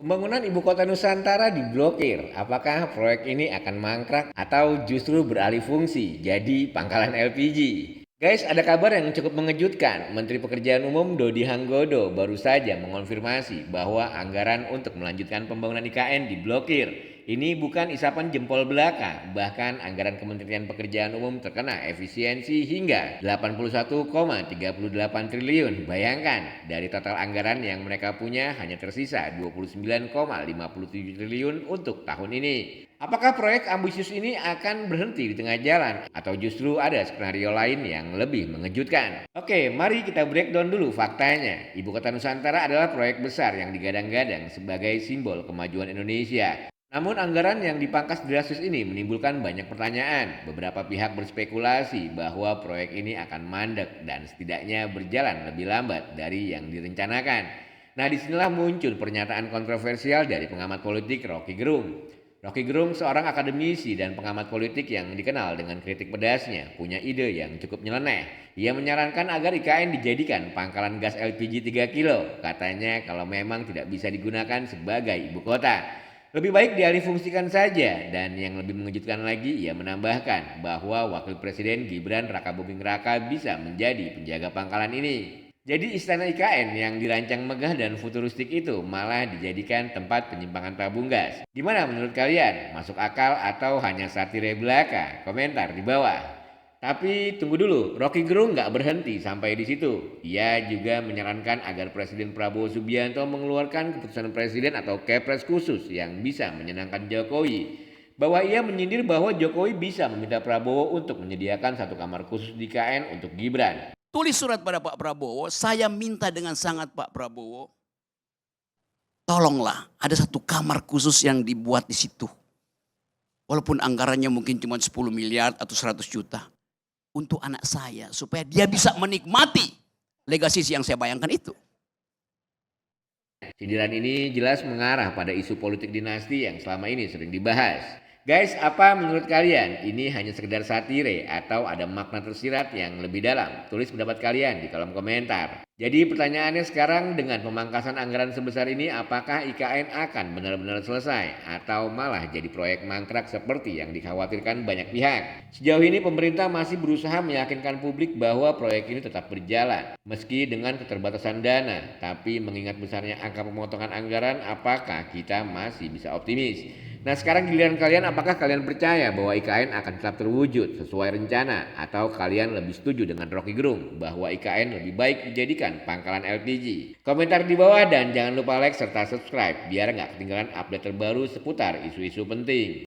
Pembangunan ibu kota Nusantara diblokir. Apakah proyek ini akan mangkrak atau justru beralih fungsi jadi pangkalan LPG? Guys, ada kabar yang cukup mengejutkan. Menteri Pekerjaan Umum Dodi Hanggodo baru saja mengonfirmasi bahwa anggaran untuk melanjutkan pembangunan IKN diblokir. Ini bukan isapan jempol belaka, bahkan anggaran Kementerian Pekerjaan Umum terkena efisiensi hingga 81,38 triliun. Bayangkan, dari total anggaran yang mereka punya hanya tersisa 29,57 triliun untuk tahun ini. Apakah proyek ambisius ini akan berhenti di tengah jalan atau justru ada skenario lain yang lebih mengejutkan? Oke, mari kita breakdown dulu faktanya. Ibu kota Nusantara adalah proyek besar yang digadang-gadang sebagai simbol kemajuan Indonesia. Namun anggaran yang dipangkas drastis ini menimbulkan banyak pertanyaan. Beberapa pihak berspekulasi bahwa proyek ini akan mandek dan setidaknya berjalan lebih lambat dari yang direncanakan. Nah, disinilah muncul pernyataan kontroversial dari pengamat politik Rocky Gerung. Rocky Gerung seorang akademisi dan pengamat politik yang dikenal dengan kritik pedasnya, punya ide yang cukup nyeleneh. Ia menyarankan agar IKN dijadikan pangkalan gas LPG 3 kilo, katanya kalau memang tidak bisa digunakan sebagai ibu kota. Lebih baik dialihfungsikan saja, dan yang lebih mengejutkan lagi ia menambahkan bahwa Wakil Presiden Gibran Rakabuming Raka bisa menjadi penjaga pangkalan ini. Jadi istana IKN yang dirancang megah dan futuristik itu malah dijadikan tempat penyimpangan tabung gas. Gimana menurut kalian? Masuk akal atau hanya satire belaka? Komentar di bawah. Tapi tunggu dulu, Rocky Gerung nggak berhenti sampai di situ. Ia juga menyarankan agar Presiden Prabowo Subianto mengeluarkan keputusan presiden atau kepres khusus yang bisa menyenangkan Jokowi. Bahwa ia menyindir bahwa Jokowi bisa meminta Prabowo untuk menyediakan satu kamar khusus di KN untuk Gibran. Tulis surat pada Pak Prabowo, saya minta dengan sangat Pak Prabowo, tolonglah ada satu kamar khusus yang dibuat di situ. Walaupun anggarannya mungkin cuma 10 miliar atau 100 juta. Untuk anak saya, supaya dia bisa menikmati legasi yang saya bayangkan itu. Sindiran ini jelas mengarah pada isu politik dinasti yang selama ini sering dibahas. Guys, apa menurut kalian? Ini hanya sekedar satire atau ada makna tersirat yang lebih dalam? Tulis pendapat kalian di kolom komentar. Jadi pertanyaannya sekarang, dengan pemangkasan anggaran sebesar ini, apakah IKN akan benar-benar selesai atau malah jadi proyek mangkrak seperti yang dikhawatirkan banyak pihak? Sejauh ini pemerintah masih berusaha meyakinkan publik bahwa proyek ini tetap berjalan meski dengan keterbatasan dana. Tapi mengingat besarnya angka pemotongan anggaran, apakah kita masih bisa optimis? Nah, sekarang giliran kalian, apakah kalian percaya bahwa IKN akan tetap terwujud sesuai rencana, atau kalian lebih setuju dengan Rocky Gerung bahwa IKN lebih baik dijadikan pangkalan LPG? Komentar di bawah dan jangan lupa like serta subscribe biar nggak ketinggalan update terbaru seputar isu-isu penting.